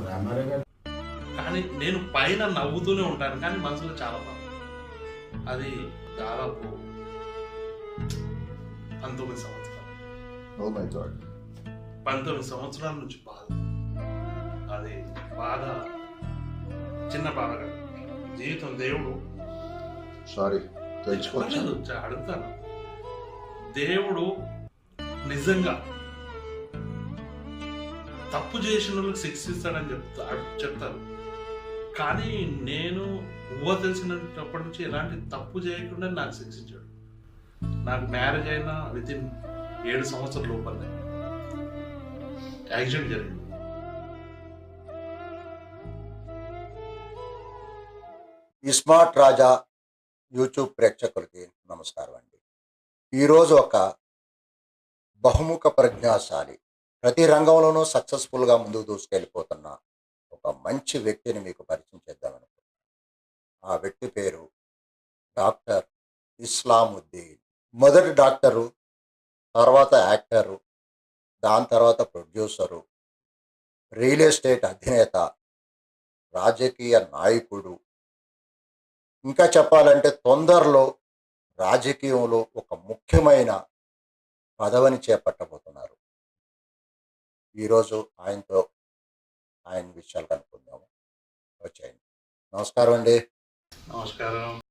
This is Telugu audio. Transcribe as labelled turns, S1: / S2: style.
S1: రామారావు గారు.
S2: కానీ నేను పైన నవ్వుతూనే ఉంటాను కానీ మనసులో చాలా బాధ. అది దాదాపు 19 సంవత్సరాలు.
S3: Oh my God.
S2: 19 సంవత్సరాల నుంచి బాధ. అది బాధ చిన్న బాధ కాదు. జీవితం దేవుడు
S3: సారీ తెలుసుకోవచ్చు.
S2: అడుగుతాను. దేవుడు నిజంగా తప్పు చేసిన వాళ్ళకి శిక్షిస్తాడని చెప్తారు. కానీ నేను తెలిసినప్పటి నుంచి ఎలాంటి తప్పు చేయకుండా నాకు శిక్షించాడు. నాకు మ్యారేజ్ అయినా వితిన్ 7 సంవత్సరాల లోపలనే యాక్సిడెంట్ జరిగింది.
S4: ఈ స్మార్ట్ రాజా యూట్యూబ్ ప్రేక్షకులకి నమస్కారం అండి. ఈరోజు ఒక బహుముఖ ప్రజ్ఞాశాలి, ప్రతి రంగంలోనూ సక్సెస్ఫుల్గా ముందుకు దూసుకెళ్ళిపోతున్న ఒక మంచి వ్యక్తిని మీకు పరిచయం చేద్దామనుకుంటున్నాను. ఆ వ్యక్తి పేరు డాక్టర్ ఇస్లాముద్దీన్. మొదటి డాక్టరు, తర్వాత యాక్టరు, దాని తర్వాత ప్రొడ్యూసరు, రియల్ ఎస్టేట్ అధినేత, రాజకీయ నాయకుడు, ఇంకా చెప్పాలంటే తొందరలో రాజకీయంలో ఒక ముఖ్యమైన పదవిని చేపట్టబోతున్నారు. ఈరోజు ఆయన విషయాలు కనుక్కుందాము. వచ్చేయండి. నమస్కారం అండి.
S2: నమస్కారం.